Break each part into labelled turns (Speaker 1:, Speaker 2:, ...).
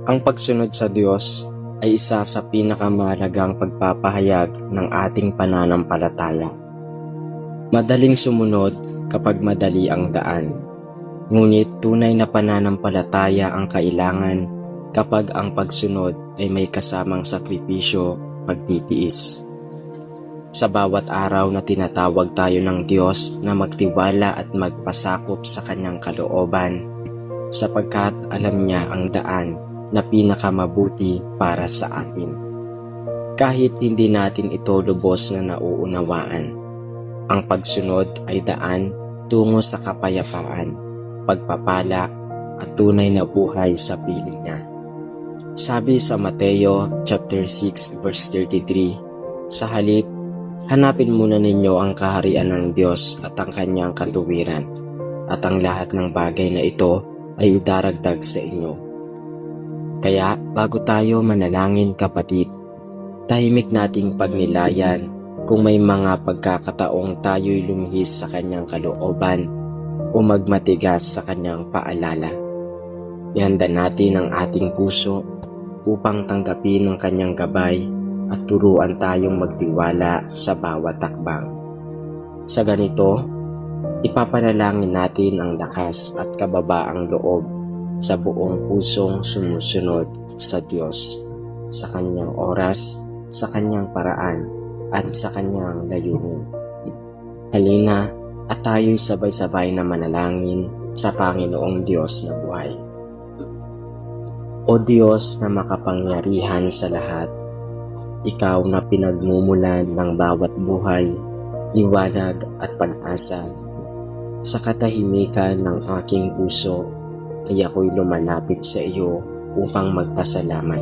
Speaker 1: Ang pagsunod sa Diyos ay isa sa pinakamahalagang pagpapahayag ng ating pananampalataya. Madaling sumunod kapag madali ang daan, ngunit tunay na pananampalataya ang kailangan kapag ang pagsunod ay may kasamang sakripisyo, pagtitiis. Sa bawat araw na tinatawag tayo ng Diyos na magtiwala at magpasakop sa Kanyang kalooban, sapagkat alam niya ang daan na pinakamabuti para sa atin. Kahit hindi natin ito lubos na nauunawaan, ang pagsunod ay daan tungo sa kapayapaan, pagpapala at tunay na buhay sa piling niya. Sabi sa Mateo chapter 6 verse 33, sa halip, hanapin muna ninyo ang kaharian ng Diyos at ang Kanyang katuwiran, at ang lahat ng bagay na ito ay idaragdag sa inyo. Kaya bago tayo manalangin kapatid, tahimik nating pagnilayan kung may mga pagkakataong tayo'y lumihis sa Kanyang kalooban o magmatigas sa Kanyang paalala. Ihanda natin ang ating puso upang tanggapin ang Kanyang gabay at turuan tayong magtiwala sa bawat takbang. Sa ganito, ipapanalangin natin ang lakas at kababaang loob sa buong pusong sumusunod sa Diyos, sa Kanyang oras, sa Kanyang paraan, at sa Kanyang layunin. Halina at tayo'y sabay-sabay na manalangin sa Panginoong Diyos na buhay. O Diyos na makapangyarihan sa lahat, Ikaw na pinagmumulan ng bawat buhay, liwanag at pag-asa, sa katahimikan ng aking puso ay ako'y lumalapit sa iyo upang magpasalamat.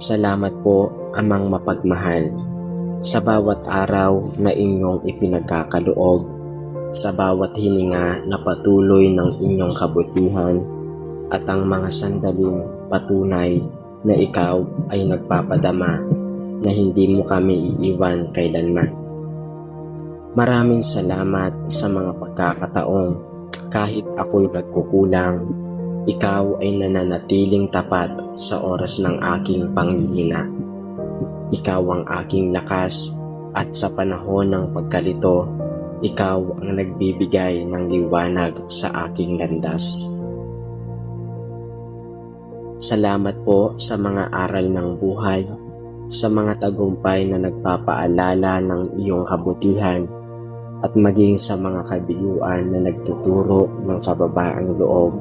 Speaker 1: Salamat po, Amang mapagmahal, sa bawat araw na inyong ipinagkakaloob, sa bawat hininga na patuloy ng inyong kabutihan, at ang mga sandaling patunay na ikaw ay nagpapadama na hindi mo kami iiwan kailanman. Maraming salamat sa mga pagkakataong kahit ako'y nagkukulang, ikaw ay nananatiling tapat sa oras ng aking panghihina. Ikaw ang aking lakas at sa panahon ng pagkalito, ikaw ang nagbibigay ng liwanag sa aking landas. Salamat po sa mga aral ng buhay, sa mga tagumpay na nagpapaalala ng iyong kabutihan, at maging sa mga kabiguan na nagtuturo ng kababaang loob.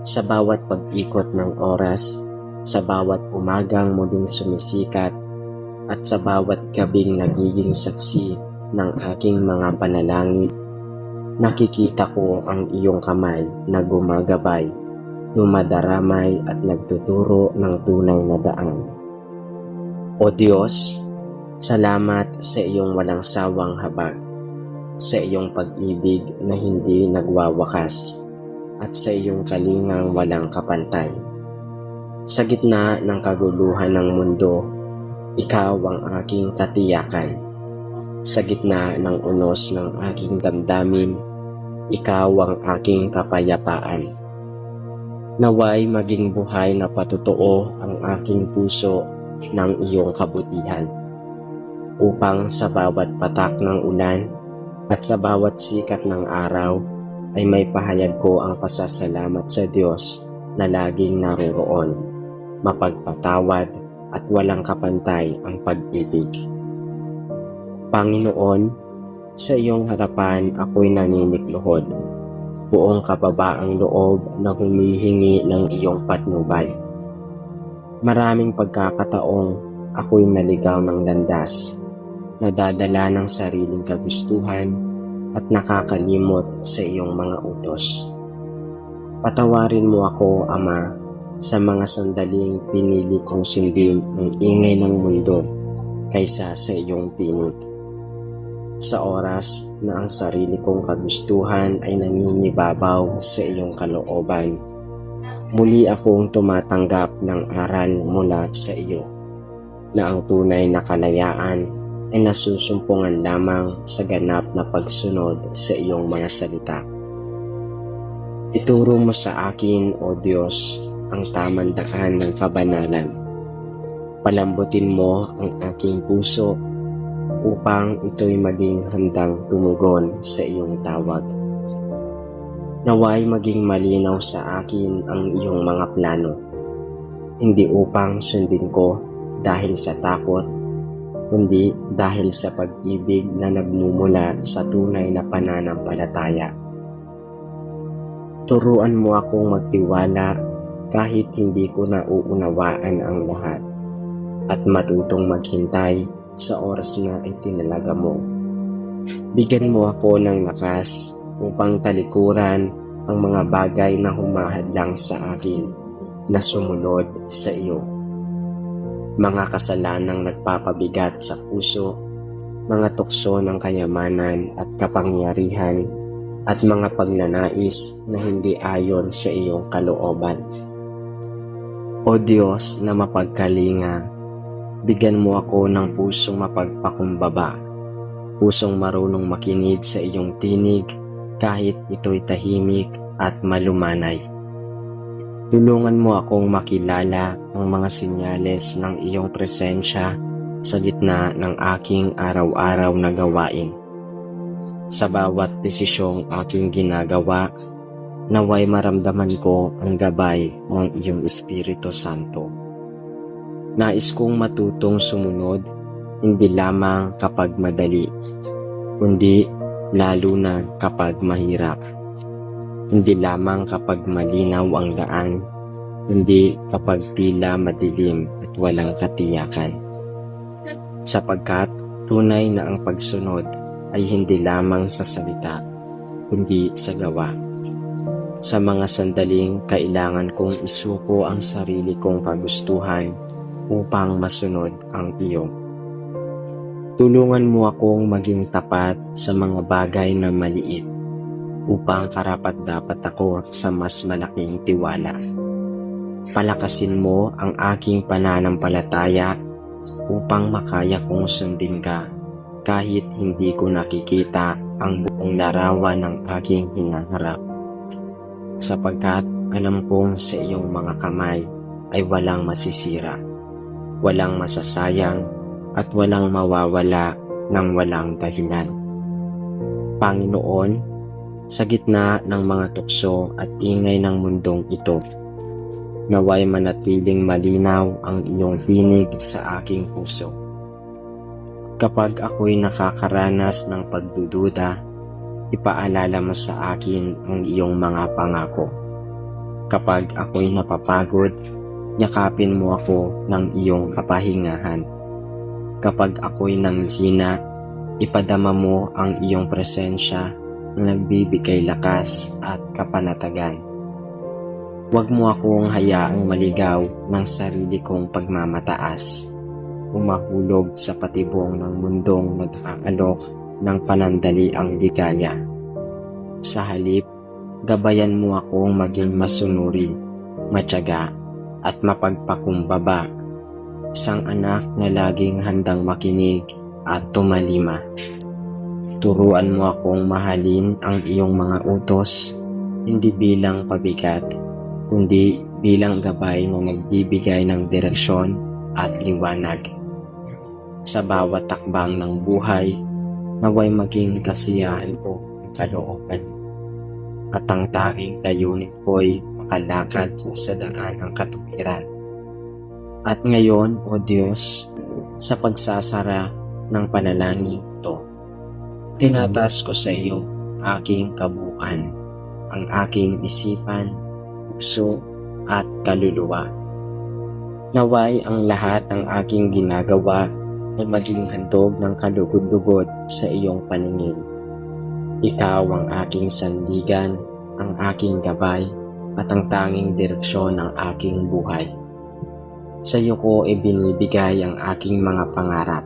Speaker 1: Sa bawat pag-ikot ng oras, sa bawat umagang muling sumisikat, at sa bawat gabing nagiging saksi ng aking mga panalangin, nakikita ko ang iyong kamay na gumagabay, dumadaramay at nagtuturo ng tunay na daan. O Diyos, salamat sa iyong walang sawang habag, sa iyong pag-ibig na hindi nagwawakas, at sa iyong kalingang walang kapantay. Sa gitna ng kaguluhan ng mundo, ikaw ang aking katiyakan. Sa gitna ng unos ng aking damdamin, ikaw ang aking kapayapaan. Naway maging buhay na patotoo ang aking puso ng iyong kabutihan, upang sa bawat patak ng ulan at sa bawat sikat ng araw ay may pahayag ko ang pasasalamat sa Diyos na laging naroroon, mapagpatawad at walang kapantay ang pag-ibig. Panginoon, sa iyong harapan ako'y naninikluhod, buong kababaang loob na humihingi ng iyong patnubay. Maraming pagkakataong ako'y naligaw ng landas, nadadala ng sariling kagustuhan at nakakalimot sa iyong mga utos. Patawarin mo ako, Ama, sa mga sandaling pinili kong sundin ang ingay ng mundo kaysa sa iyong tinig. Sa oras na ang sarili kong kagustuhan ay nangingibabaw sa iyong kalooban, muli akong tumatanggap ng aral mula sa iyo, na ang tunay na kalayaan ay nasusumpungan lamang sa ganap na pagsunod sa iyong mga salita. Ituro mo sa akin, O Diyos, ang tamang daan ng kabanalan. Palambutin mo ang aking puso upang ito'y maging handang tumugon sa iyong tawag. Naway maging malinaw sa akin ang iyong mga plano, hindi upang sundin ko dahil sa takot, kundi dahil sa pag-ibig na nagmumula sa tunay na pananampalataya. Turuan mo akong magtiwala kahit hindi ko nauunawaan ang lahat, at matutong maghintay sa oras na itinalaga mo. Bigyan mo ako ng lakas upang talikuran ang mga bagay na humahadlang sa akin na sumunod sa iyo. Mga kasalanang nagpapabigat sa puso, mga tukso ng kayamanan at kapangyarihan, at mga pagnanais na hindi ayon sa iyong kalooban. O Diyos na mapagkalinga, bigyan mo ako ng pusong mapagpakumbaba, pusong marunong makinig sa iyong tinig kahit ito'y tahimik at malumanay. Tulungan mo akong makilala ang mga senyales ng iyong presensya sa gitna ng aking araw-araw na gawain. Sa bawat desisyong aking ginagawa, naway maramdaman ko ang gabay ng iyong Espiritu Santo. Nais kong matutong sumunod, hindi lamang kapag madali, kundi lalo na kapag mahirap. Hindi lamang kapag malinaw ang daan, kundi kapag tila madilim at walang katiyakan. Sapagkat tunay na ang pagsunod ay hindi lamang sa salita, kundi sa gawa. Sa mga sandaling kailangan kong isuko ang sarili kong kagustuhan upang masunod ang iyo. Tulungan mo akong maging tapat sa mga bagay na maliit upang karapat-dapat ako sa mas malaking tiwala. Palakasin mo ang aking pananampalataya upang makaya kong sundin ka kahit hindi ko nakikita ang buong larawan ng aking hinaharap. Sapagkat alam kong sa iyong mga kamay ay walang masisira, walang masasayang, at walang mawawala ng walang dahilan. Panginoon, sa gitna ng mga tukso at ingay ng mundong ito, naway manatiling malinaw ang iyong tinig sa aking puso. Kapag ako'y nakakaranas ng pagdududa, ipaalala mo sa akin ang iyong mga pangako. Kapag ako'y napapagod, yakapin mo ako ng iyong kapahingahan. Kapag ako'y nanghihina, ipadama mo ang iyong presensya na nagbibigay lakas at kapanatagan. Huwag mo akong hayaang maligaw ng sarili kong pagmamataas, umahulog sa patibong ng mundong nag-aalok ng panandaliang ligaya. Sa halip, gabayan mo akong maging masunuri, matyaga, at mapagpakumbaba, isang anak na laging handang makinig at tumalima. Turuan mo akong mahalin ang iyong mga utos, hindi bilang pabigat, kundi bilang gabay na nagbibigay ng direksyon at liwanag. Sa bawat takbang ng buhay, naway maging kasiyahan ko ang kalooban, at ang tanging layunin ko'y makalakad sa daan ng katuwiran. At ngayon, O Diyos, sa pagsasara ng panalangin ito, tinataas ko sa iyo aking kabuuan, ang aking isipan, puso at kaluluwa. Naway ang lahat ng aking ginagawa ay maging handog ng kalugod-lugod sa iyong paningin. Ikaw ang aking sandigan, ang aking gabay, at ang tanging direksyon ng aking buhay. Sa iyo ko ibinibigay ang aking mga pangarap,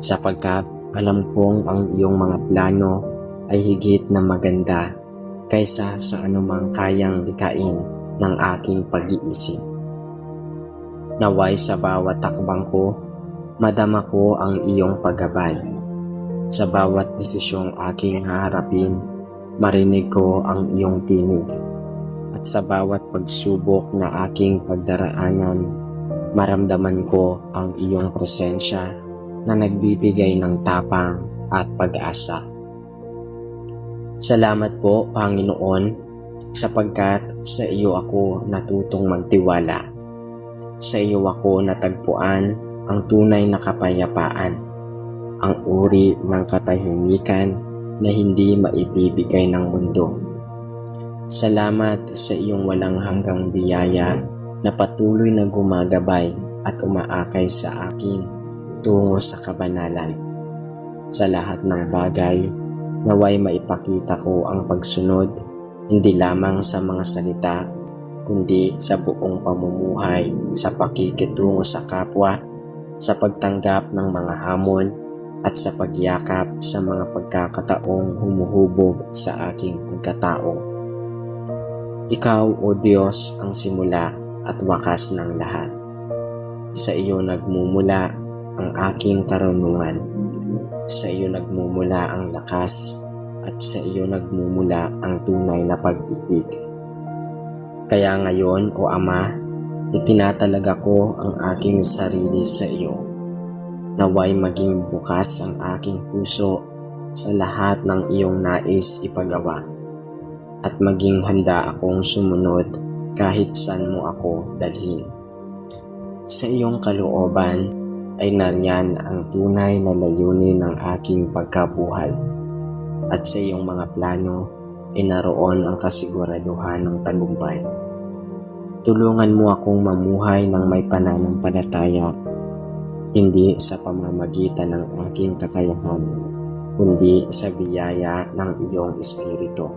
Speaker 1: sapagkat alam kong ang iyong mga plano ay higit na maganda kaysa sa anumang kayang likain ng aking pag-iisip. Naway sa bawat takbang ko, madama ko ang iyong paggabay. Sa bawat desisyong aking haharapin, marinig ko ang iyong tinig. at sa bawat pagsubok na aking pagdaraanan, maramdaman ko ang iyong presensya na nagbibigay ng tapang at pag-asa. Salamat po, Panginoon, sapagkat sa iyo ako natutong magtiwala. Sa iyo ako natagpuan ang tunay na kapayapaan, ang uri ng katahimikan na hindi maibibigay ng mundo. Salamat sa iyong walang hanggang biyaya na patuloy na gumagabay at umaakay sa akin tungo sa kabanalan. Sa lahat ng bagay, naway maipakita ko ang pagsunod hindi lamang sa mga salita, kundi sa buong pamumuhay, sa pakikitungo sa kapwa, sa pagtanggap ng mga hamon, at sa pagyakap sa mga pagkakataong humuhubog sa aking pagkatao. Ikaw, O Diyos, ang simula at wakas ng lahat. Sa iyo nagmumula ang aking karunungan. Sa iyo nagmumula ang lakas at sa iyo nagmumula ang tunay na pag-ibig. Kaya ngayon, O Ama, itinatalaga ko ang aking sarili sa iyo. Naway maging bukas ang aking puso sa lahat ng iyong nais ipagawa. At maging handa akong sumunod kahit saan mo ako dalhin. Sa iyong kalooban ay nariyan ang tunay na layunin ng aking pagkabuhay. At sa iyong mga plano ay naroon ang kasiguraduhan ng tagumpay. Tulungan mo akong mamuhay ng may pananampalataya, hindi sa pamamagitan ng aking kakayahan, kundi sa biyaya ng iyong Espiritu.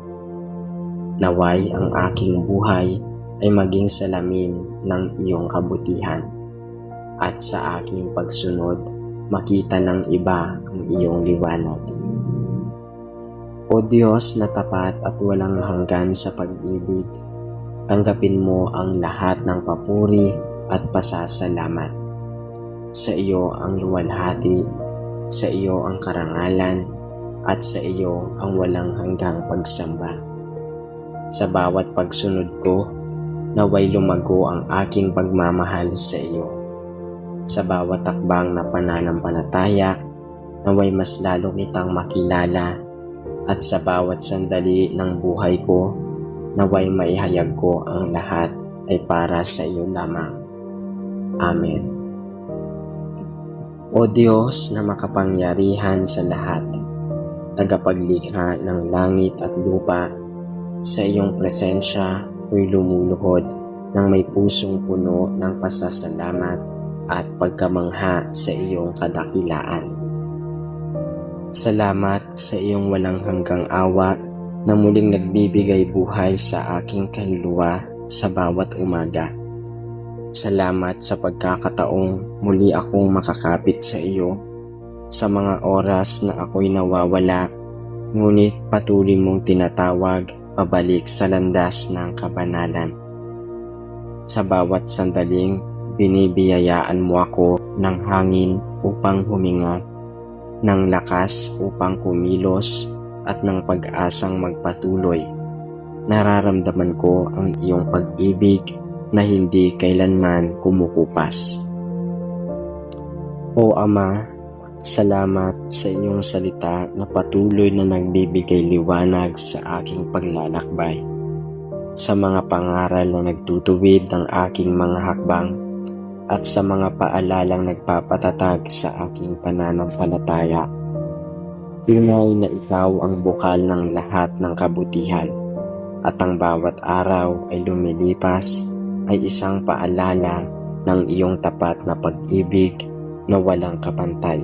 Speaker 1: Naway ang aking buhay ay maging salamin ng iyong kabutihan at sa aking pagsunod makita ng iba ang iyong liwanag. O Diyos na tapat at walang hanggan sa pag-ibig, tanggapin mo ang lahat ng papuri at pasasalamat. Sa iyo ang luwalhati, sa iyo ang karangalan, at sa iyo ang walang hanggang pagsamba. Sa bawat pagsunod ko, naway lumago ang aking pagmamahal sa iyo. Sa bawat takbang na pananampalataya, naway mas lalo kitang makilala, at sa bawat sandali ng buhay ko, naway maihayag ko ang lahat ay para sa iyo lamang. Amen. O Diyos na makapangyarihan sa lahat, tagapaglikha ng langit at lupa, sa iyong presensya ko'y lumuluhod ng may pusong puno ng pasasalamat at pagkamangha sa iyong kadakilaan. Salamat sa iyong walang hanggang awa na muling nagbibigay buhay sa aking kaluluwa sa bawat umaga. Salamat sa pagkakataong muli akong makakapit sa iyo sa mga oras na ako'y nawawala, ngunit patuloy mong tinatawag pabalik sa landas ng kabanalan. Sa bawat sandaling, binibiyayaan mo ako ng hangin upang huminga, ng lakas upang kumilos, at ng pag-asang magpatuloy. Nararamdaman ko ang iyong pag-ibig na hindi kailanman kumukupas. O Ama, salamat sa iyong salita na patuloy na nagbibigay liwanag sa aking paglalakbay. Sa mga pangaral na nagtutuwid ng aking mga hakbang at sa mga paalalang nagpapatatag sa aking pananampalataya. Tunay na ikaw ang bukal ng lahat ng kabutihan at ang bawat araw ay lumilipas ay isang paalala ng iyong tapat na pag-ibig na walang kapantay.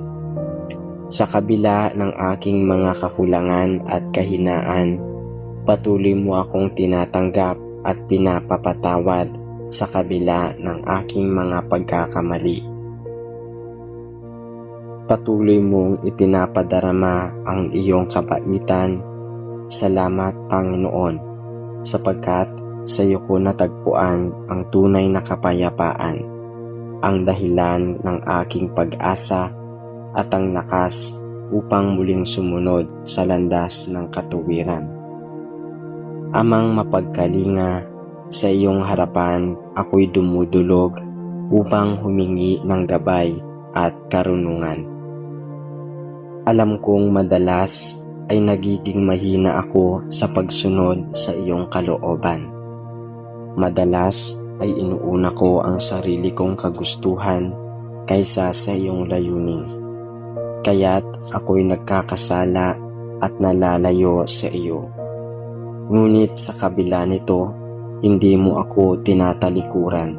Speaker 1: Sa kabila ng aking mga kakulangan at kahinaan, patuloy mo akong tinatanggap at pinapapatawad sa kabila ng aking mga pagkakamali. Patuloy mong ipinapadarama ang iyong kabaitan. Salamat, Panginoon, sapagkat sa iyo ko natagpuan ang tunay na kapayapaan, ang dahilan ng aking pag-asa at ang lakas upang muling sumunod sa landas ng katuwiran. Amang mapagkalinga, Sa iyong harapan ako'y dumudulog upang humingi ng gabay at karunungan. Alam kong madalas ay nagiging mahina ako sa pagsunod sa iyong kalooban. Madalas ay inuuna ko ang sarili kong kagustuhan kaysa sa iyong layunin. Kaya't ako'y nagkakasala at nalalayo sa iyo. Ngunit sa kabila nito, hindi mo ako tinatalikuran.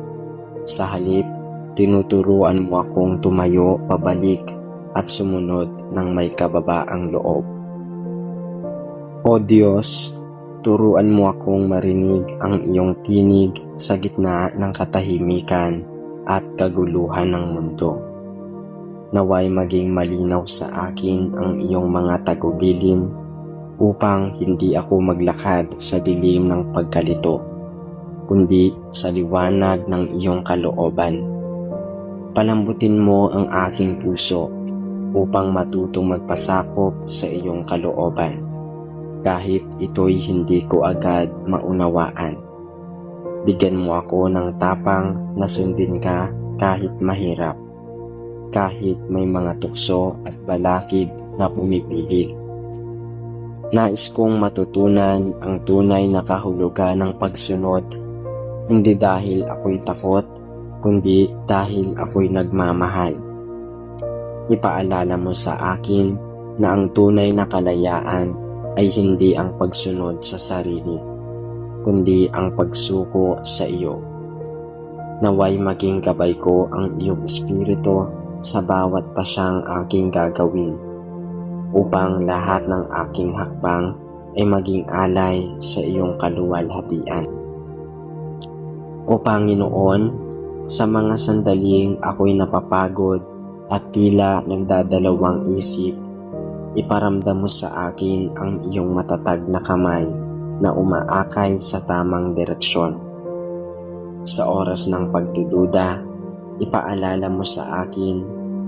Speaker 1: Sa halip, tinuturuan mo akong tumayo pabalik at sumunod ng may kababaang loob. O Diyos, turuan mo akong marinig ang iyong tinig sa gitna ng katahimikan at kaguluhan ng mundo. Naway maging malinaw sa akin ang iyong mga tagubilin upang hindi ako maglakad sa dilim ng pagkalito, kundi sa liwanag ng iyong kalooban. Palambutin mo ang aking puso upang matutong magpasakop sa iyong kalooban, kahit ito'y hindi ko agad maunawaan. Bigyan mo ako ng tapang na sundin ka kahit mahirap, kahit may mga tukso at balakid na pumipilit. Nais kong matutunan ang tunay na kahulugan ng pagsunod, hindi dahil ako'y takot, kundi dahil ako'y nagmamahal. Ipaalala mo sa akin na ang tunay na kalayaan ay hindi ang pagsunod sa sarili, kundi ang pagsuko sa iyo. Naway maging gabay ko ang iyong espiritu sa bawat pasyang aking gagawin, upang lahat ng aking hakbang ay maging alay sa iyong kaluwalhatian. O Panginoon, sa mga sandaling ako'y napapagod at tila nagdadalawang isip, iparamdam mo sa akin ang iyong matatag na kamay na umaakay sa tamang direksyon. Sa oras ng pagdududa, ipaalala mo sa akin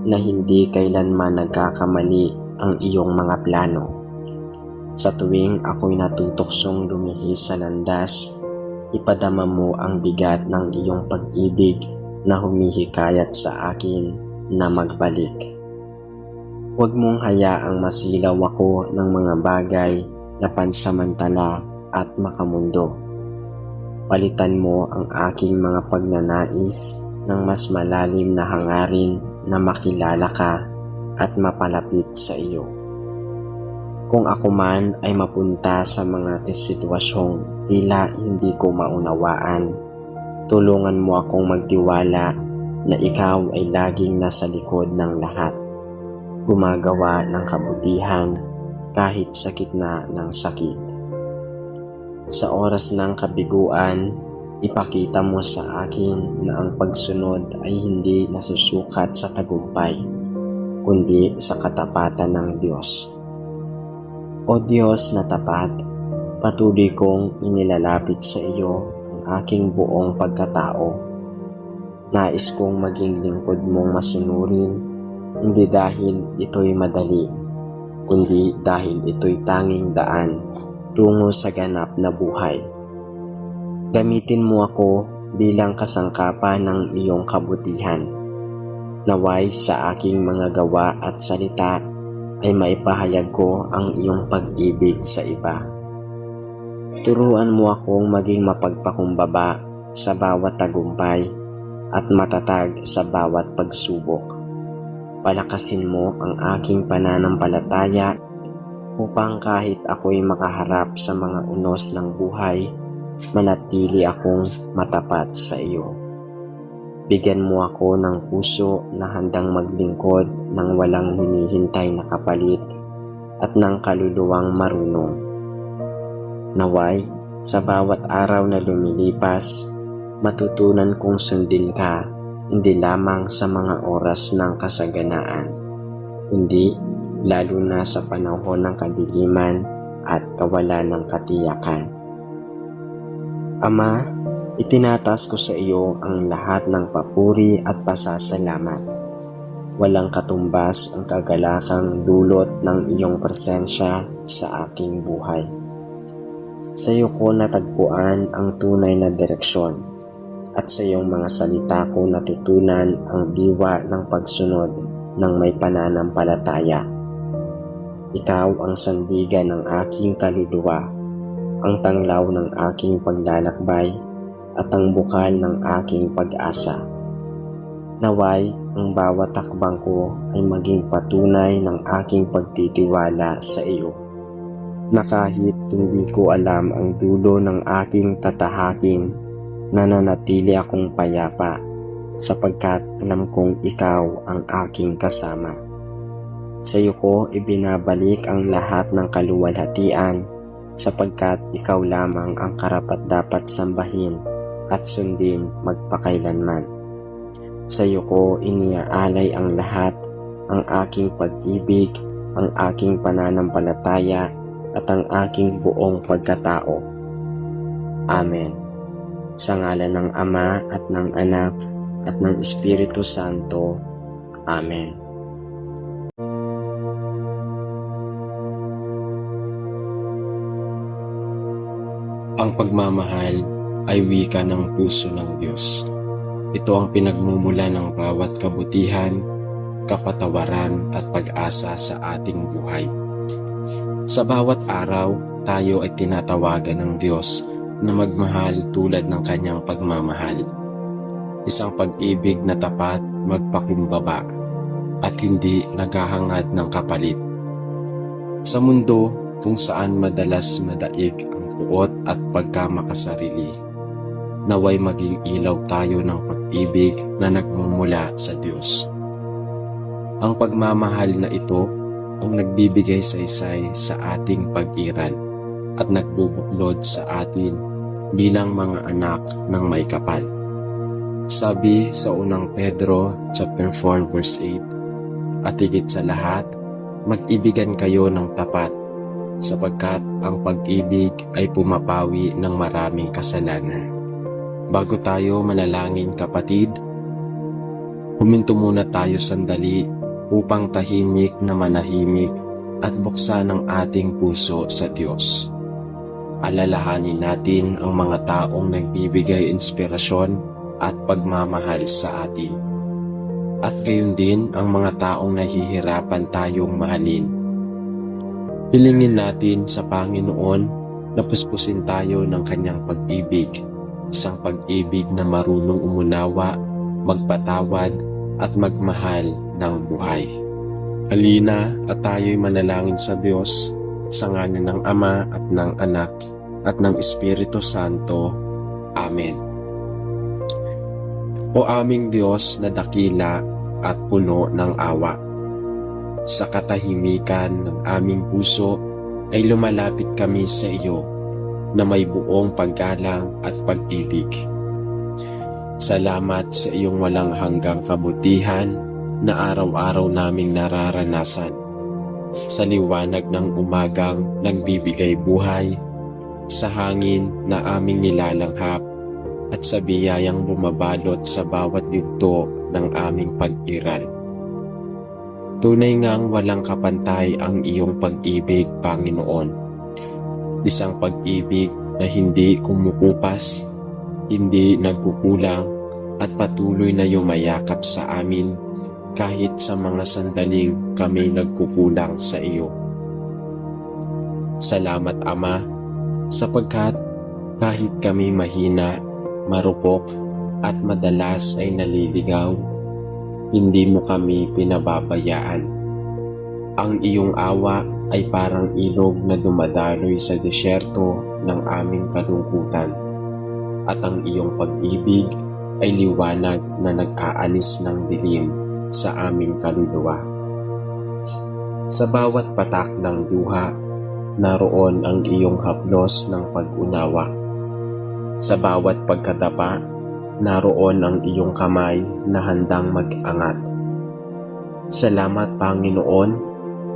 Speaker 1: na hindi kailanman nagkakamali ang iyong mga plano. Sa tuwing ako'y natutuksong lumihis sa landas, ipadama mo ang bigat ng iyong pag-ibig na humihikayat sa akin na magbalik. Huwag mong hayaang masilaw ako ng mga bagay na pansamantala at makamundo. Palitan mo ang aking mga pagnanais ng mas malalim na hangarin na makilala ka at mapalapit sa iyo. Kung ako man ay mapunta sa mga sitwasyong tila hindi ko maunawaan, tulungan mo akong magtiwala na ikaw ay laging nasa likod ng lahat, gumagawa ng kabutihan kahit sa gitna ng sakit. Sa oras ng kabiguan, ipakita mo sa akin na ang pagsunod ay hindi nasusukat sa tagumpay, kundi sa katapatan ng Diyos. O Diyos na tapat, patuloy kong inilalapit sa iyo ang aking buong pagkatao. Nais kong maging lingkod mong masunurin, hindi dahil ito'y madali, kundi dahil ito'y tanging daan tungo sa ganap na buhay. Gamitin mo ako bilang kasangkapan ng iyong kabutihan. Naway sa aking mga gawa at salita ay maipahayag ko ang iyong pag-ibig sa iba. Turuan mo akong maging mapagpakumbaba sa bawat tagumpay at matatag sa bawat pagsubok. Palakasin mo ang aking pananampalataya upang kahit ako'y makaharap sa mga unos ng buhay, manatili akong matapat sa iyo. Bigyan mo ako ng puso na handang maglingkod ng walang hinihintay na kapalit at ng kaluluwang marunong. Naway, sa bawat araw na lumilipas, matutunan kong sundin ka hindi lamang sa mga oras ng kasaganaan, kundi lalo na sa panahon ng kadiliman at kawalan ng katiyakan. Ama, itinatas ko sa iyo ang lahat ng papuri at pasasalamat. Walang katumbas ang kagalakang dulot ng iyong presensya sa aking buhay. Sa iyo ko natagpuan ang tunay na direksyon, at sa iyong mga salita ko natutunan ang diwa ng pagsunod ng may pananampalataya. Ikaw ang sandigan ng aking kaluluwa, ang tanglaw ng aking paglalakbay, at ang bukal ng aking pag-asa. Naway, ang bawat takbang ko ay maging patunay ng aking pagtitiwala sa iyo, na kahit hindi ko alam ang dulo ng aking tatahakin, nananatili akong payapa sapagkat alam kong ikaw ang aking kasama. Sa iyo ko ibinabalik ang lahat ng kaluwalhatian sapagkat ikaw lamang ang karapat-dapat sambahin at sundin magpakailanman. Sa iyo ko iniaalay ang lahat, ang aking pag-ibig, ang aking pananampalataya, at ang aking buong pagkatao. Amen. Sa ngalan ng Ama at ng Anak at ng Espiritu Santo. Amen. Ang pagmamahal ay wika ng puso ng Diyos. Ito ang pinagmumula ng bawat kabutihan, kapatawaran at pag-asa sa ating buhay. Sa bawat araw, tayo ay tinatawagan ng Diyos na magmahal tulad ng kanyang pagmamahal. Isang pag-ibig na tapat, magpakumbaba, at hindi naghahangad ng kapalit. Sa mundo kung saan madalas madaig ang puot at pagkamakasarili, naway maging ilaw tayo ng pag-ibig na nagmumula sa Diyos. Ang pagmamahal na ito ang nagbibigay saysay sa ating pag-iral at nagbubuklod sa atin bilang mga anak ng may kapal. Sabi sa unang Pedro chapter 4 verse 8, at higit sa lahat, mag-ibigan kayo ng tapat, sapagkat ang pag-ibig ay pumapawi ng maraming kasalanan. Bago tayo manalangin kapatid, huminto muna tayo sandali upang tahimik na manahimik at buksan ang ating puso sa Diyos. Alalahanin natin ang mga taong nagbibigay inspirasyon at pagmamahal sa atin. At gayon din ang mga taong nahihirapan tayong mahalin. Hilingin natin sa Panginoon na puspusin tayo ng kanyang pag-ibig, isang pag-ibig na marunong umunawa, magpatawad at magmahal ng buhay. Halina at tayo'y manalangin sa Diyos sa ngalan ng Ama at ng Anak at ng Espiritu Santo. Amen. O aming Diyos na dakila at puno ng awa, sa katahimikan ng aming puso ay lumalapit kami sa iyo na may buong paggalang at pag-ibig. Salamat sa iyong walang hanggang kabutihan na araw-araw naming nararanasan, sa liwanag ng umagang nagbibigay buhay, sa hangin na aming nilalanghap, at sa biyayang bumabalot sa bawat yugto ng aming pag-iral. Tunay ngang walang kapantay ang iyong pag-ibig, Panginoon. Isang pag-ibig na hindi kumukupas, hindi nagkukulang, at patuloy na yumayakap sa amin kahit sa mga sandaling kami nagkukulang sa iyo. Salamat, Ama, sapagkat kahit kami mahina, marupok at madalas ay naliligaw, hindi mo kami pinababayaan. Ang iyong awa ay parang ilog na dumadaloy sa disyerto ng aming kalungkutan, at ang iyong pag-ibig ay liwanag na nag-aalis ng dilim sa aming kaluluwa. Sa bawat patak ng luha, naroon ang iyong haplos ng pag-unawa. Sa bawat pagkadapa, naroon ang iyong kamay na handang mag-angat. Salamat, Panginoon,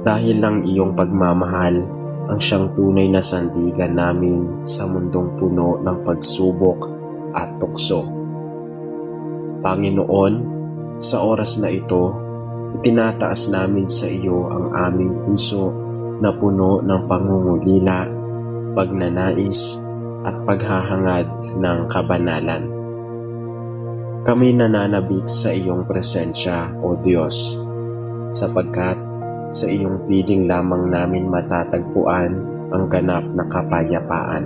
Speaker 1: dahil ang iyong pagmamahal ang siyang tunay na sandigan namin sa mundong puno ng pagsubok at tukso. Panginoon, sa oras na ito, itinataas namin sa iyo ang aming puso na puno ng pangungulila,
Speaker 2: pagnanais at paghahangad ng kabanalan. Kami nananabik sa iyong presensya, O Diyos, sapagkat sa iyong piling lamang namin matatagpuan ang ganap na kapayapaan.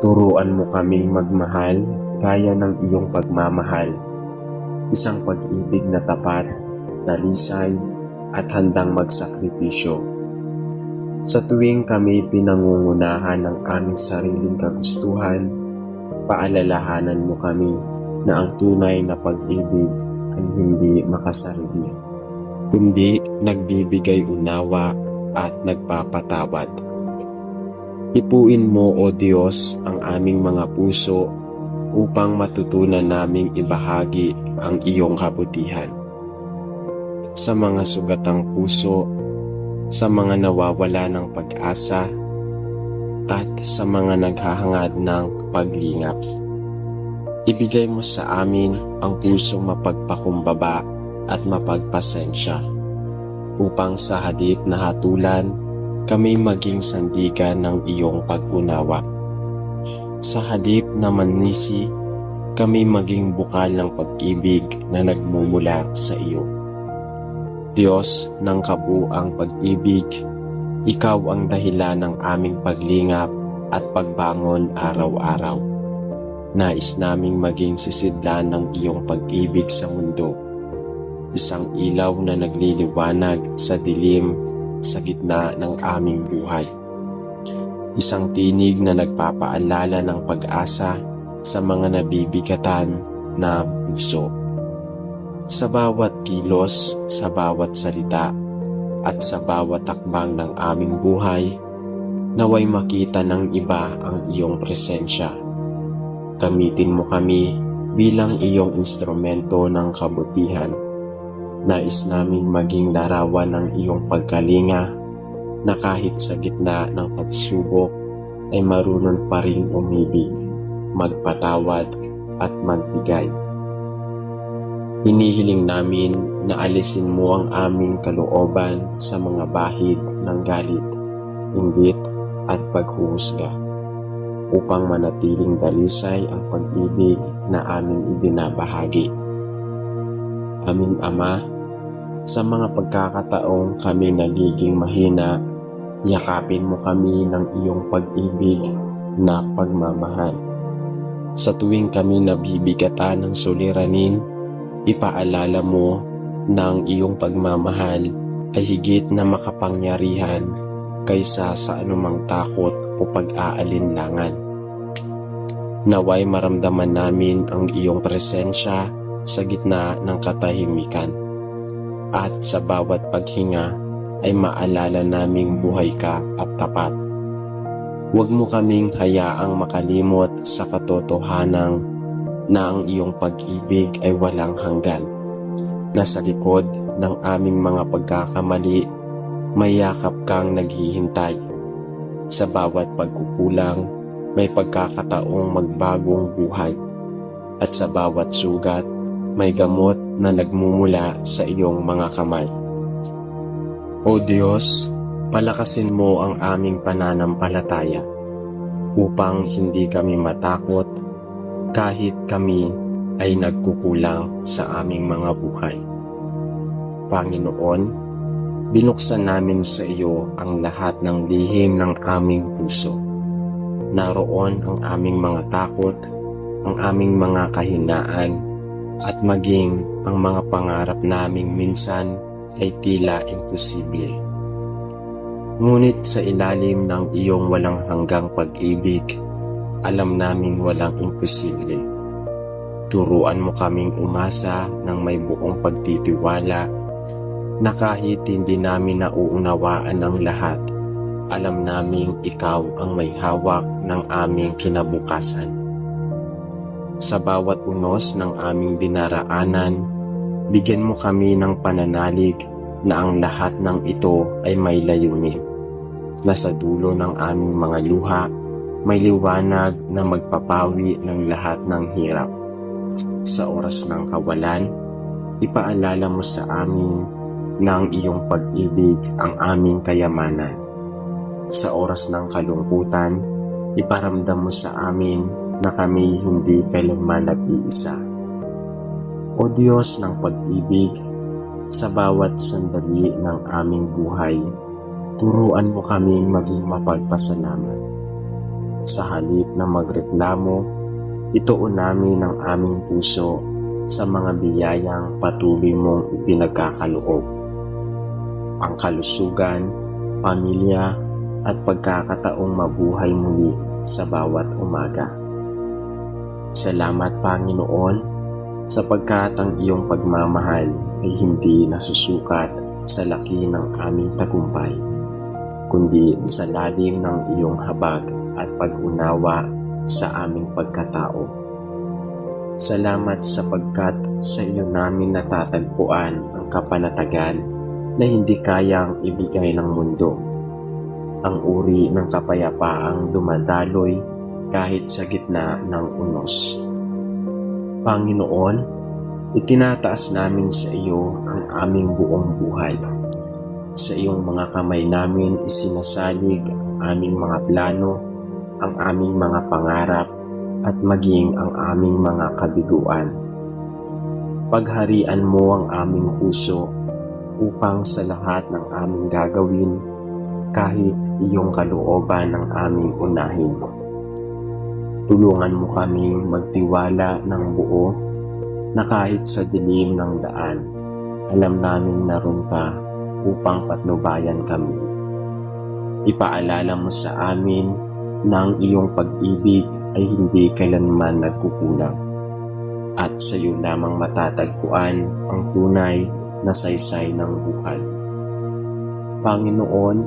Speaker 2: Turuan mo kaming magmahal gaya ng iyong pagmamahal, isang pag-ibig na tapat, dalisay, at handang magsakripisyo. Sa tuwing kami pinangungunahan ng aming sariling kagustuhan, paalalahanan mo kami na ang tunay na pag-ibig ay hindi makasarili, kundi nagbibigay unawa at nagpapatawad. Ipuin mo, O Diyos, ang aming mga puso upang matutunan naming ibahagi ang iyong kabutihan. Sa mga sugatang puso, sa mga nawawala ng pag-asa, at sa mga naghahangad ng paglingap. Ibigay mo sa amin ang pusong mapagpakumbaba at mapagpasensya, upang sa halip na hatulan, kami maging sandigan ng iyong pag-unawa. Sa halip na manisi, kami maging bukal ng pag-ibig na nagmumula sa iyo. Diyos ng kabuang pag-ibig, ikaw ang dahilan ng aming paglingap at pagbangon araw-araw. Nais naming maging sisidlan ng iyong pag-ibig sa mundo, isang ilaw na nagliliwanag sa dilim sa gitna ng aming buhay. Isang tinig na nagpapaalala ng pag-asa sa mga nabibigatan na puso. Sa bawat kilos, sa bawat salita, at sa bawat takbang ng aming buhay, naway makita ng iba ang iyong presensya. Gamitin mo kami bilang iyong instrumento ng kabutihan. Nais naming maging larawan ng iyong pagkalinga na kahit sa gitna ng pagsubok ay marunong pa ring umibig, magpatawad at magbigay. Hinihiling namin na alisin mo ang aming kalooban sa mga bahid ng galit, inggit at paghuhusga, upang manatiling dalisay ang pag-ibig na aming ibinabahagi. Aming Ama, sa mga pagkakataong kami nagiging mahina, yakapin mo kami ng iyong pag-ibig na pagmamahal. Sa tuwing kami nabibigatan ng suliranin, ipaalala mo na ang iyong pagmamahal ay higit na makapangyarihan kaysa sa anumang takot o pag-aalinlangan. Naway maramdaman namin ang iyong presensya sa gitna ng katahimikan, at sa bawat paghinga ay maalala naming buhay ka at tapat. Huwag mo kaming hayaang makalimot sa katotohanang na ang iyong pag-ibig ay walang hanggan, na sa likod ng aming mga pagkakamali, may yakap kang naghihintay. Sa bawat pagkukulang, may pagkakataong magbagong buhay, at sa bawat sugat, may gamot na nagmumula sa iyong mga kamay. O Diyos, palakasin mo ang aming pananampalataya upang hindi kami matakot kahit kami ay nagkukulang sa aming mga buhay. Panginoon, binuksan namin sa iyo ang lahat ng lihim ng aming puso. Naroon ang aming mga takot, ang aming mga kahinaan, at maging ang mga pangarap naming minsan ay tila imposible. Ngunit sa ilalim ng iyong walang hanggang pag-ibig, alam naming walang imposible. Turuan mo kaming umasa ng may buong pagtitiwala na kahit hindi namin nauunawaan ang lahat, alam naming ikaw ang may hawak ng aming kinabukasan. Sa bawat unos ng aming dinaraanan, bigyan mo kami ng pananalig na ang lahat ng ito ay may layunin, na sa dulo ng aming mga luha, may liwanag na magpapawi ng lahat ng hirap. Sa oras ng kawalan, ipaalala mo sa amin na ang iyong pag-ibig ang aming kayamanan. Sa oras ng kalungkutan, iparamdam mo sa amin na kami hindi kailanman nag-iisa. O Diyos ng pag-ibig, sa bawat sandali ng aming buhay, turuan mo kaming maging mapagpasalamat. Sa halip na magreklamo, ituon namin ang aming puso sa mga biyayang patuloy mong ipinagkakaloob. Ang kalusugan, pamilya, at pagkakataong mabuhay muli sa bawat umaga. Salamat, Panginoon, sapagkat ang iyong pagmamahal ay hindi nasusukat sa laki ng aming tagumpay, kundi sa lalim ng iyong habag at pag-unawa sa aming pagkatao. Salamat sapagkat sa iyo namin natatagpuan ang kapanatagan na hindi kayang ibigay ng mundo. Ang uri ng kapayapaang dumadaloy kahit sa gitna ng unos. Panginoon, itinataas namin sa iyo ang aming buong buhay. Sa iyong mga kamay namin isinasalig ang aming mga plano, ang aming mga pangarap, at maging ang aming mga kabiguan. Pagharian mo ang aming puso upang sa lahat ng aming gagawin, kahit iyong kalooban ng aming unahin. Tulungan mo kaming magtiwala ng buo na kahit sa dilim ng daan, alam namin naroon ka upang patnubayan kami. Ipaalala mo sa amin na ang iyong pag-ibig ay hindi kailanman nagkukulang at sa iyo lamang matatagpuan ang tunay na saysay ng buhay. Panginoon,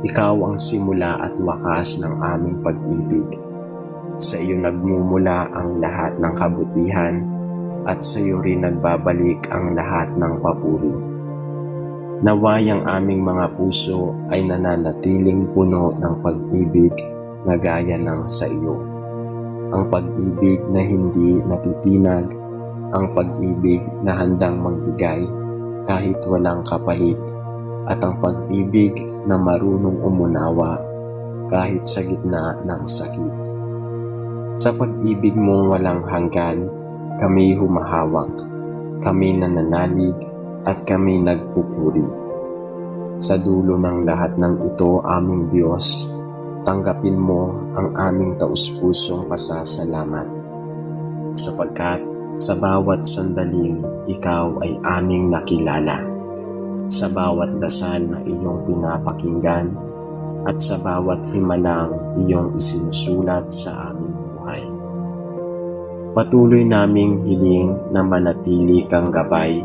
Speaker 2: ikaw ang simula at wakas ng aming pag-ibig. Sa iyo nagmumula ang lahat ng kabutihan at sa iyo rin nagbabalik ang lahat ng papuri. Naway ang aming mga puso ay nananatiling puno ng pag-ibig na gaya ng sa iyo. Ang pag-ibig na hindi natitinag, ang pag-ibig na handang magbigay kahit walang kapalit, at ang pag-ibig na marunong umunawa kahit sa gitna ng sakit. Sa pag-ibig mong walang hanggan, kami humahawak, kami nananalig, at kami nagpupuri. Sa dulo ng lahat ng ito, aming Diyos, tanggapin mo ang aming taus-pusong pasasalamat, sapagkat sa bawat sandaling ikaw ay aming nakilala, sa bawat dasal na iyong pinapakinggan, at sa bawat himalang iyong isinusulat sa aming buhay. Patuloy naming hiling na manatili kang gabay,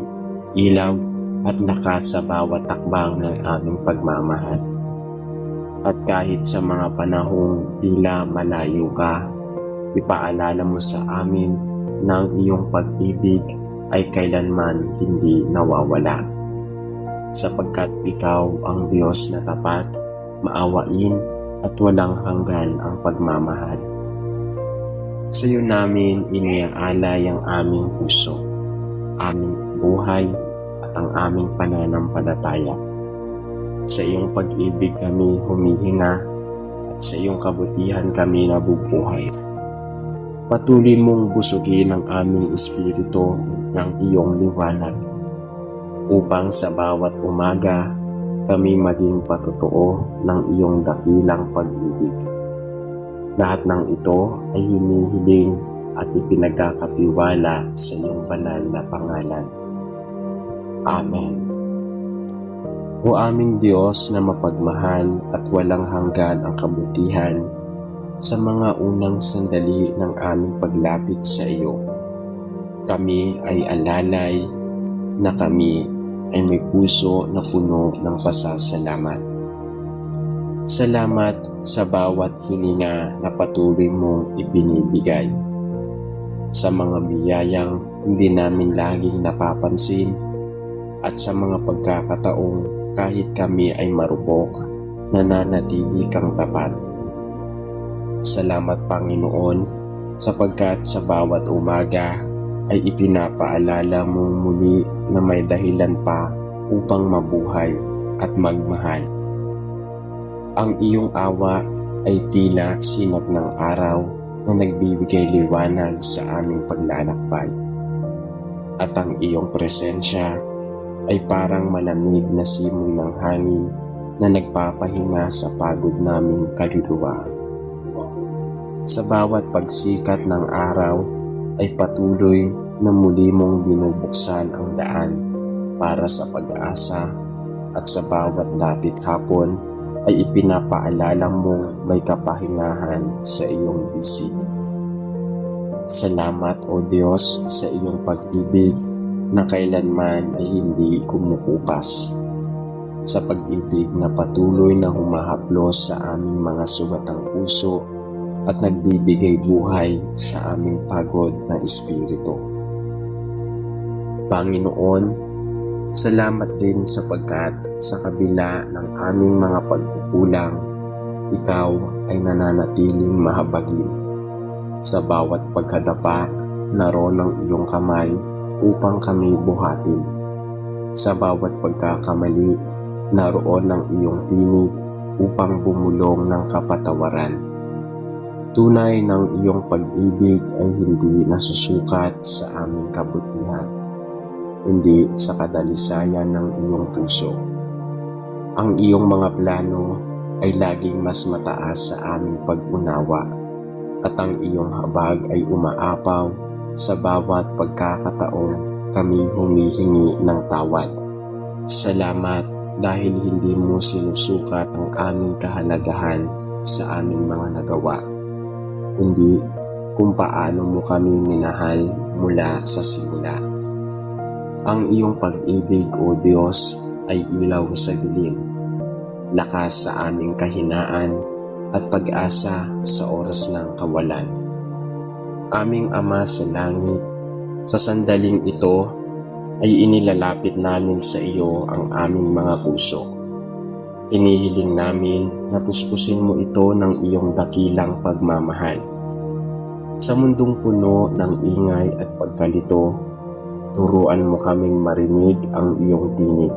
Speaker 2: ilaw at lakas sa bawat takbang ng aming pagmamahal. At kahit sa mga panahong tila malayo ka, ipaalala mo sa amin na ang iyong pag-ibig ay kailanman hindi nawawala. Sapagkat ikaw ang Diyos na tapat, maawain at walang hanggan ang pagmamahal. Sa iyo namin iniaalay ang aming puso, aming buhay at ang aming pananampalataya. Sa iyong pag-ibig kami humihinga at sa iyong kabutihan kami nabubuhay. Patuloy mong busugin ang aming espiritu ng iyong liwanag upang sa bawat umaga kami maging patotoo ng iyong dakilang pag-ibig. Lahat ng ito ay hinihiling at ipinagkakatiwala sa iyong banal na pangalan. Amen. O aming Diyos na mapagmahal at walang hanggan ang kabutihan, sa mga unang sandali ng aming paglapit sa iyo, kami ay alalay na kami ay may puso na puno ng pasasalamat. Salamat sa bawat hininga na patuloy mong ibinibigay, sa mga biyayang hindi namin laging napapansin, at sa mga pagkakataong kahit kami ay marupok, nananatili kang tapat. Salamat, Panginoon, sapagkat sa bawat umaga ay ipinapaalala mong muli na may dahilan pa upang mabuhay at magmahal. Ang iyong awa ay tila sinag ng araw na nagbibigay liwanag sa aming paglalakbay. At ang iyong presensya ay parang malamig na simoy ng hangin na nagpapahinga sa pagod naming kaluluwa. Sa bawat pagsikat ng araw ay patuloy na muli mong binubuksan ang daan para sa pag-asa, at sa bawat lapit hapon ay ipinapaalala mong may kapahingahan sa iyong bisig. Salamat o Diyos sa iyong pag-ibig na kailanman ay hindi kumukupas, sa pag-ibig na patuloy na humahaplos sa aming mga sugatang puso at nagbibigay buhay sa aming pagod na espiritu. Panginoon, salamat din sapagkat sa kabila ng aming mga pagkukulang, Ikaw ay nananatiling mahabagin. Sa bawat pagkadapa, naroon ang iyong kamay upang kami buhatin. Sa bawat pagkakamali, naroon ang iyong tinig upang bumulong ng kapatawaran. Tunay ng iyong pag-ibig ay hindi nasusukat sa aming kabutihan, hindi sa kadalisayan ng iyong puso. Ang iyong mga plano ay laging mas mataas sa aming pag-unawa, at ang iyong habag ay umaapaw sa bawat pagkakataong kami humihingi ng tawad. Salamat dahil hindi mo sinusukat ang aming kahalagahan sa aming mga nagawa, kundi kung paano mo kami minahal mula sa simula. Ang iyong pag-ibig, O Diyos, ay ilaw sa dilim, lakas sa aming kahinaan, at pag-asa sa oras ng kawalan. Aming Ama sa langit, sa sandaling ito ay inilalapit namin sa iyo ang aming mga puso. Inihiling namin na puspusin mo ito ng iyong dakilang pagmamahal. Sa mundong puno ng ingay at pagkalito, turuan mo kaming marinig ang iyong tinig,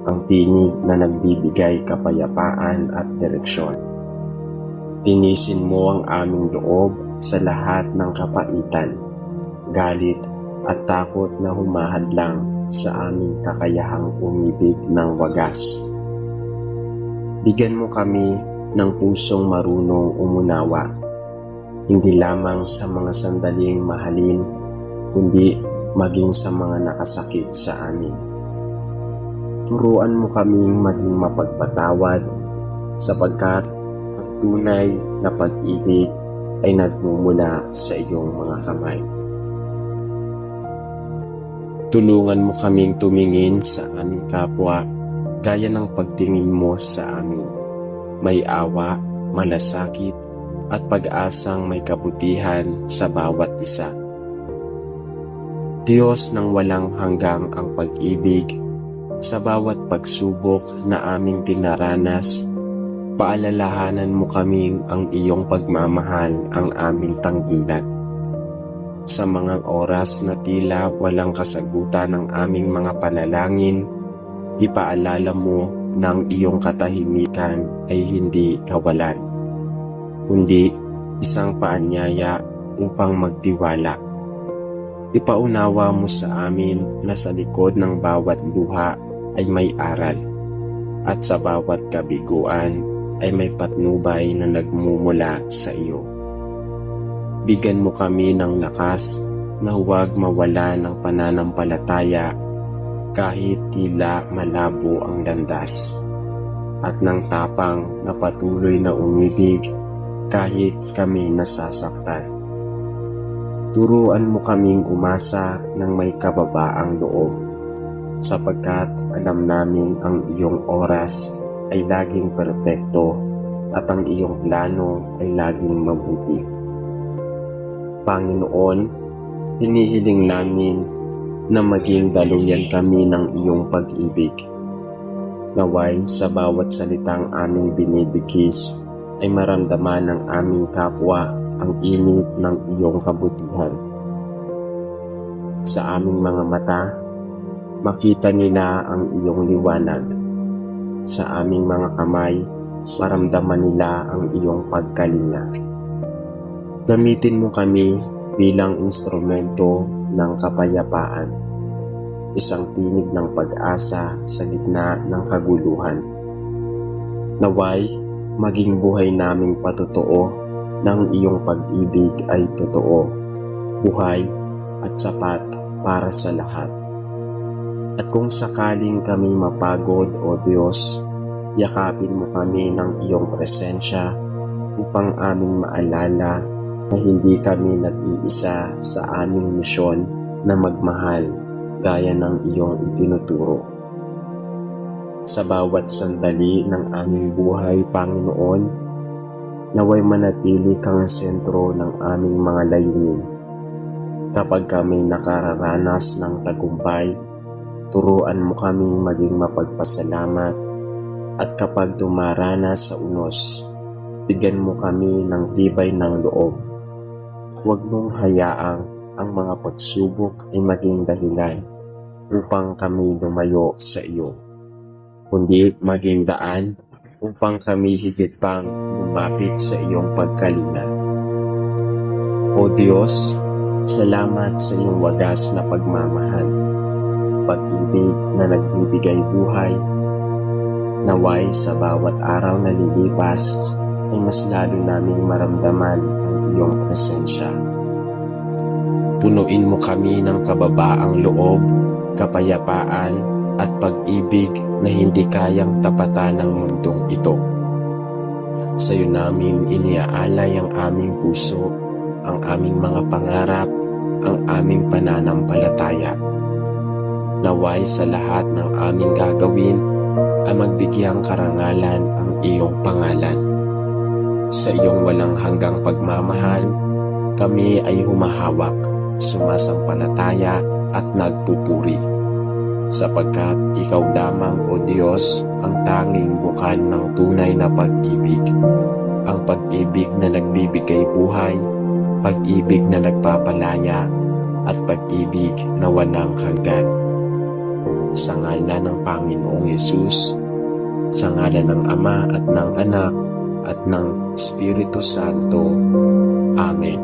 Speaker 2: ang tinig na nagbibigay kapayapaan at direksyon. Tinisin mo ang aming loob sa lahat ng kapaitan, galit at takot na humahadlang sa aming kakayahang umibig ng wagas. Bigyan mo kami ng pusong marunong umunawa, hindi lamang sa mga sandaling mahalin, kundi maging sa mga nakasakit sa amin. Turuan mo kaming maging mapagpatawad, sapagkat ang tunay na pag-ibig ay nagmumula sa iyong mga kamay. Tulungan mo kaming tumingin sa aming kapwa gaya ng pagtingin mo sa amin. May awa, malasakit, at pag-asang may kabutihan sa bawat isa. Diyos ng walang hanggang ang pag-ibig, sa bawat pagsubok na aming dinaranas, paalalahanan mo kaming ang iyong pagmamahal ang aming tanggilan. Sa mga oras na tila walang kasagutan ng aming mga panalangin, ipaalala mo na ang iyong katahimikan ay hindi kawalan, kundi isang paanyaya upang magtiwala. Ipaunawa mo sa amin na sa likod ng bawat luha ay may aral, at sa bawat kabiguan ay may patnubay na nagmumula sa iyo. Bigyan mo kami ng lakas na huwag mawala ng pananampalataya kahit tila malabo ang landas, at ng tapang na patuloy na umibig kahit kami nasasaktan. Turuan mo kaming umasa ng may kababaang loob, sapagkat alam namin ang iyong oras ay laging perpekto at ang iyong plano ay laging mabuti. Panginoon, hinihiling namin na maging daluyan kami ng iyong pag-ibig. Naway sa bawat salitang aming binibigkis ay maramdaman ng aming kapwa ang init ng iyong kabutihan. Sa aming mga mata, makita nila ang iyong liwanag. Sa aming mga kamay, maramdaman nila ang iyong pagkalinga. Gamitin mo kami bilang instrumento ng kapayapaan, isang tinig ng pag-asa sa gitna ng kaguluhan. Naway, maging buhay naming patotoo ng iyong pag-ibig ay totoo, buhay at sapat para sa lahat. At kung sakaling kami mapagod, O Diyos, yakapin mo kami ng iyong presensya upang aming maalala na hindi kami nag-iisa sa aming misyon na magmahal gaya ng iyong itinuturo. Sa bawat sandali ng aming buhay, Panginoon, naway manatili kang sentro ng aming mga layunin. Kapag kami nakararanas ng tagumpay, turuan mo kaming maging mapagpasalamat, at kapag dumaranas sa unos, bigyan mo kami ng tibay ng loob. Huwag mong hayaang ang mga pagsubok ay maging dahilan upang kami lumayo sa iyo, kundi maging daan upang kami higit pang lumapit sa iyong pagkalinga. O Diyos, salamat sa iyong wagas na pagmamahal, pag-ibig na nagbibigay buhay. Naway sa bawat araw na lilipas ay mas lalo naming maramdaman ang iyong presensya. Punuin mo kami ng kababaang loob, kapayapaan at pag-ibig na hindi kayang tapatan ng mundong ito. Sa iyo namin iniaalay ang aming puso, ang aming mga pangarap, ang aming pananampalataya. Naway sa lahat ng aming gagawin ay magbigyang karangalan ang iyong pangalan. Sa iyong walang hanggang pagmamahal, kami ay humahawak, sumasampalataya at nagpupuri. Sapagkat ikaw lamang, O Diyos, ang tanging bukal ng tunay na pag-ibig. Ang pag-ibig na nagbibigay buhay, pag-ibig na nagpapalaya, at pag-ibig na walang hanggan. Sa ngalan ng Panginoong Hesus, sa ngalan ng Ama at ng Anak at ng Espiritu Santo. Amen.